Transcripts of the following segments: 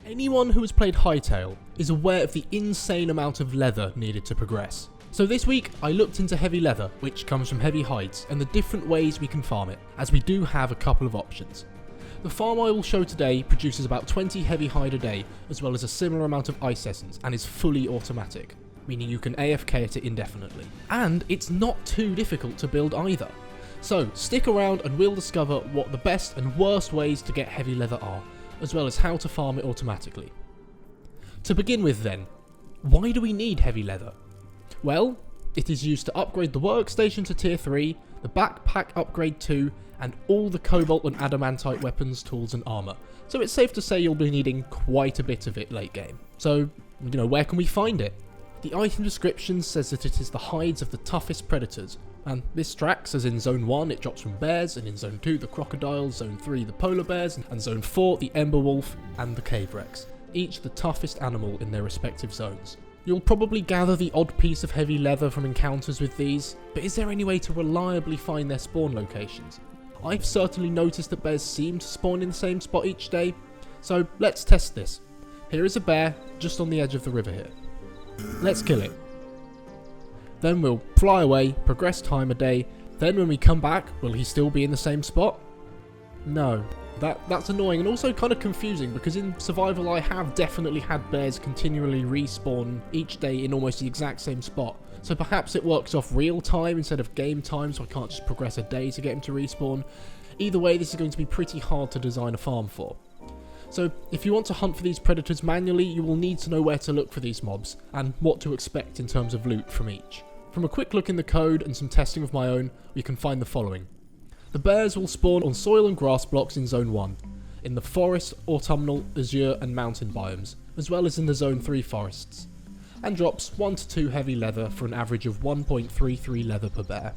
Anyone who has played Hytale is aware of the insane amount of leather needed to progress. So this week I looked into heavy leather, which comes from heavy hides, and the different ways we can farm it, as we do have a couple of options. The farm I will show today produces about 20 heavy hide a day, as well as a similar amount of ice essence, and is fully automatic, meaning you can AFK at it indefinitely. And it's not too difficult to build either. So stick around and we'll discover what the best and worst ways to get heavy leather are, as well as how to farm it automatically. To begin with then, why do we need heavy leather? Well, it is used to upgrade the workstation to tier 3, the backpack upgrade 2, and all the cobalt and adamantite weapons, tools and armour. So it's safe to say you'll be needing quite a bit of it late game. So, where can we find it? The item description says that it is the hides of the toughest predators, and this tracks, as in Zone 1 it drops from bears, and in Zone 2 the crocodiles, Zone 3 the polar bears, and Zone 4 the ember wolf and the cave rex, each the toughest animal in their respective zones. You'll probably gather the odd piece of heavy leather from encounters with these, but is there any way to reliably find their spawn locations? I've certainly noticed that bears seem to spawn in the same spot each day, so let's test this. Here is a bear just on the edge of the river here. Let's kill it. Then we'll fly away, progress time a day, then when we come back, will he still be in the same spot? No. That's annoying and also kind of confusing, because in survival I have definitely had bears continually respawn each day in almost the exact same spot. So perhaps it works off real time instead of game time, so I can't just progress a day to get him to respawn. Either way, this is going to be pretty hard to design a farm for. So if you want to hunt for these predators manually, you will need to know where to look for these mobs, and what to expect in terms of loot from each. From a quick look in the code and some testing of my own, we can find the following. The bears will spawn on soil and grass blocks in Zone 1, in the forest, autumnal, azure and mountain biomes, as well as in the Zone 3 forests, and drops 1 to 2 heavy leather for an average of 1.33 leather per bear.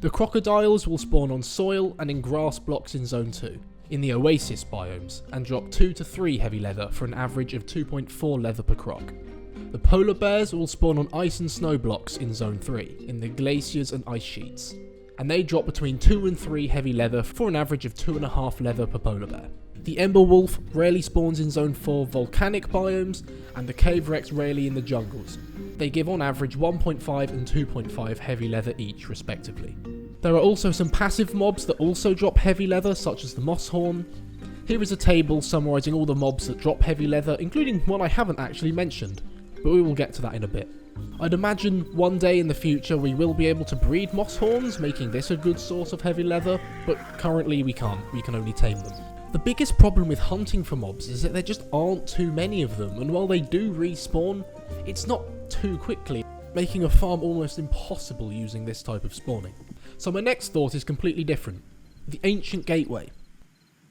The crocodiles will spawn on soil and in grass blocks in Zone 2, in the oasis biomes, and drop 2 to 3 heavy leather for an average of 2.4 leather per croc. The polar bears will spawn on ice and snow blocks in Zone 3, in the glaciers and ice sheets, and they drop between 2 and 3 heavy leather for an average of 2.5 leather per polar bear. The ember wolf rarely spawns in Zone 4 volcanic biomes, and the cave rex rarely in the jungles. They give on average 1.5 and 2.5 heavy leather each respectively. There are also some passive mobs that also drop heavy leather, such as the moss horn. Here is a table summarising all the mobs that drop heavy leather, including one I haven't actually mentioned, but we will get to that in a bit. I'd imagine one day in the future we will be able to breed moss horns, making this a good source of heavy leather, but currently we can't, we can only tame them. The biggest problem with hunting for mobs is that there just aren't too many of them, and while they do respawn, it's not too quickly, making a farm almost impossible using this type of spawning. So my next thought is completely different. The Ancient Gateway.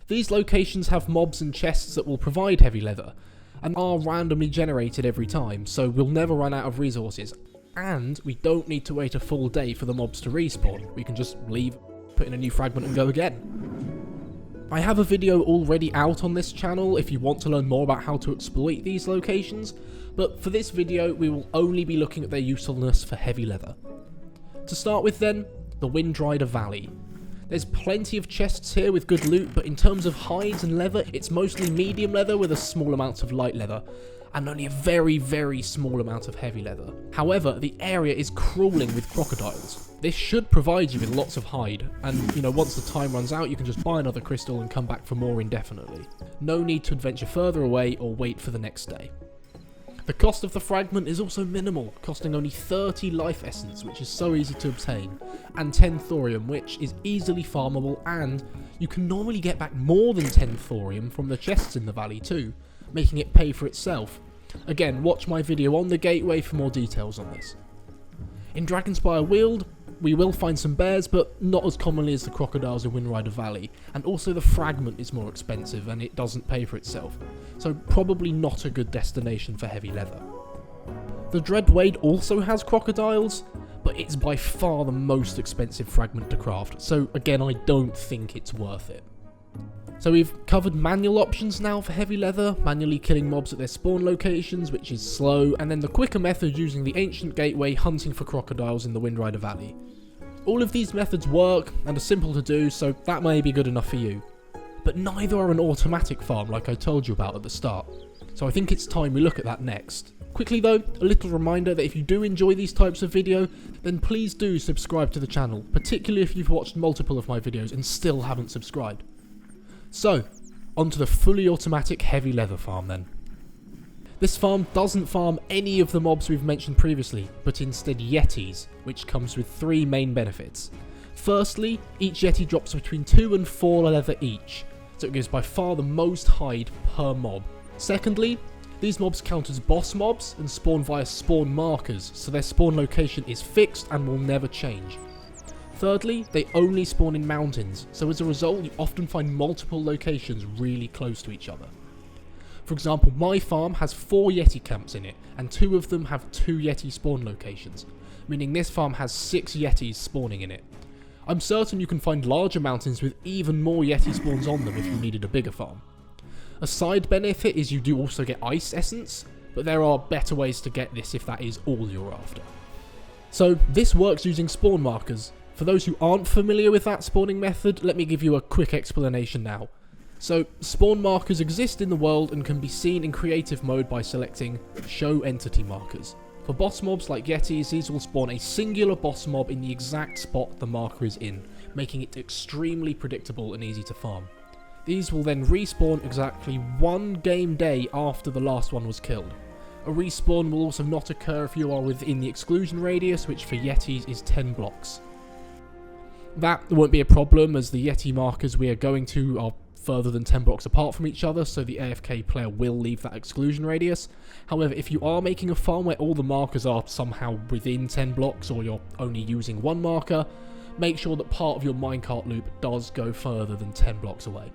These locations have mobs and chests that will provide heavy leather, and are randomly generated every time, so we'll never run out of resources. And we don't need to wait a full day for the mobs to respawn. We can just leave, put in a new fragment and go again. I have a video already out on this channel if you want to learn more about how to exploit these locations, but for this video we will only be looking at their usefulness for heavy leather. To start with then, the Windrider Valley. There's plenty of chests here with good loot, but in terms of hides and leather, it's mostly medium leather with a small amount of light leather, and only a very, very small amount of heavy leather. However, the area is crawling with crocodiles. This should provide you with lots of hide, and once the time runs out, you can just buy another crystal and come back for more indefinitely. No need to adventure further away or wait for the next day. The cost of the fragment is also minimal, costing only 30 life essence, which is so easy to obtain, and 10 thorium, which is easily farmable, and you can normally get back more than 10 thorium from the chests in the valley too, making it pay for itself. Again, watch my video on the gateway for more details on this. In Dragonspire Weald, we will find some bears, but not as commonly as the crocodiles in Windrider Valley, and also the fragment is more expensive and it doesn't pay for itself, so probably not a good destination for heavy leather. The Dreadwade also has crocodiles, but it's by far the most expensive fragment to craft, so again I don't think it's worth it. So we've covered manual options now for heavy leather, manually killing mobs at their spawn locations, which is slow, and then the quicker method using the Ancient Gateway hunting for crocodiles in the Windrider Valley. All of these methods work and are simple to do, so that may be good enough for you. but neither are an automatic farm like I told you about at the start. So I think it's time we look at that next. Quickly though, a little reminder that if you do enjoy these types of video, then please do subscribe to the channel, particularly if you've watched multiple of my videos and still haven't subscribed. So, onto the fully automatic heavy leather farm then. This farm doesn't farm any of the mobs we've mentioned previously, but instead Yetis, which comes with 3 main benefits. Firstly, each Yeti drops between 2 and 4 leather each, so it gives by far the most hide per mob. Secondly, these mobs count as boss mobs and spawn via spawn markers, so their spawn location is fixed and will never change. Thirdly, they only spawn in mountains, so as a result you often find multiple locations really close to each other. For example, my farm has 4 Yeti camps in it, and 2 of them have 2 Yeti spawn locations, meaning this farm has 6 Yetis spawning in it. I'm certain you can find larger mountains with even more Yeti spawns on them if you needed a bigger farm. A side benefit is you do also get ice essence, but there are better ways to get this if that is all you're after. So this works using spawn markers. For those who aren't familiar with that spawning method, let me give you a quick explanation now. So, spawn markers exist in the world and can be seen in creative mode by selecting Show Entity Markers. For boss mobs like Yetis, these will spawn a singular boss mob in the exact spot the marker is in, making it extremely predictable and easy to farm. These will then respawn exactly 1 game day after the last one was killed. A respawn will also not occur if you are within the exclusion radius, which for Yetis is 10 blocks. That won't be a problem, as the Yeti markers we are going to are further than 10 blocks apart from each other, so the AFK player will leave that exclusion radius. However, if you are making a farm where all the markers are somehow within 10 blocks, or you're only using 1 marker, make sure that part of your minecart loop does go further than 10 blocks away.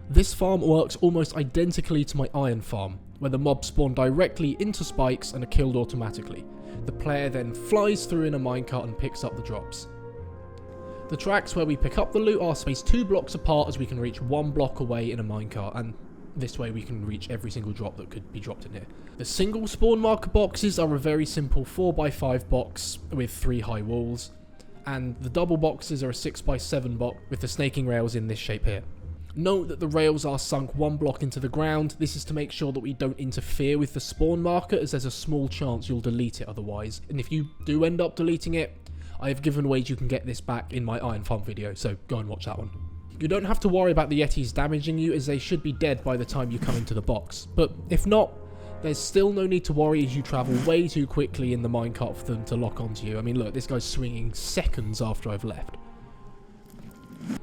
This farm works almost identically to my iron farm, where the mobs spawn directly into spikes and are killed automatically. The player then flies through in a minecart and picks up the drops. The tracks where we pick up the loot are spaced 2 blocks apart, as we can reach 1 block away in a minecart, and this way we can reach every single drop that could be dropped in here. The single spawn marker boxes are a very simple 4x5 box with 3 high walls, and the double boxes are a 6x7 box with the snaking rails in this shape here. Note that the rails are sunk 1 block into the ground. This is to make sure that we don't interfere with the spawn marker, as there's a small chance you'll delete it otherwise, and if you do end up deleting it, I have given ways you can get this back in my Iron Farm video, so go and watch that one. You don't have to worry about the Yetis damaging you, as they should be dead by the time you come into the box, but if not, there's still no need to worry, as you travel way too quickly in the minecart for them to lock onto you. I mean, look, this guy's swinging seconds after I've left.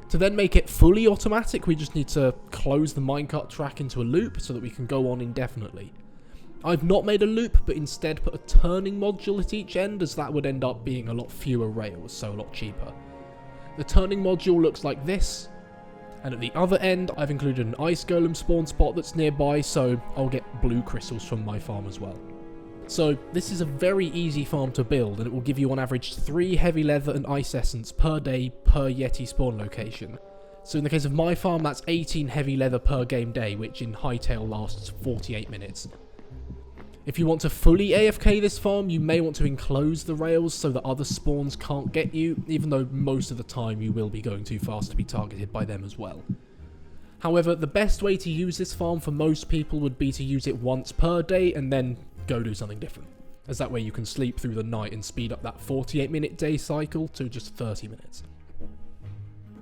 To then make it fully automatic, we just need to close the minecart track into a loop so that we can go on indefinitely. I've not made a loop, but instead put a turning module at each end, as that would end up being a lot fewer rails, so a lot cheaper. The turning module looks like this, and at the other end I've included an ice golem spawn spot that's nearby, so I'll get blue crystals from my farm as well. So this is a very easy farm to build, and it will give you on average 3 heavy leather and ice essence per day per Yeti spawn location. So in the case of my farm, that's 18 heavy leather per game day, which in Hytale lasts 48 minutes. If you want to fully AFK this farm, you may want to enclose the rails so that other spawns can't get you, even though most of the time you will be going too fast to be targeted by them as well. However, the best way to use this farm for most people would be to use it once per day and then go do something different, as that way you can sleep through the night and speed up that 48-minute day cycle to just 30 minutes.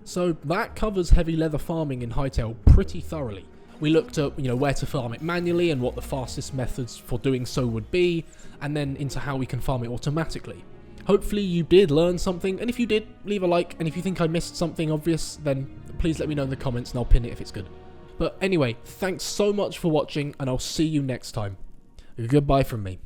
So that covers heavy leather farming in Hytale pretty thoroughly. We looked at, where to farm it manually and what the fastest methods for doing so would be, and then into how we can farm it automatically. Hopefully you did learn something, and if you did, leave a like, and if you think I missed something obvious, then please let me know in the comments and I'll pin it if it's good. But anyway, thanks so much for watching, and I'll see you next time. Goodbye from me.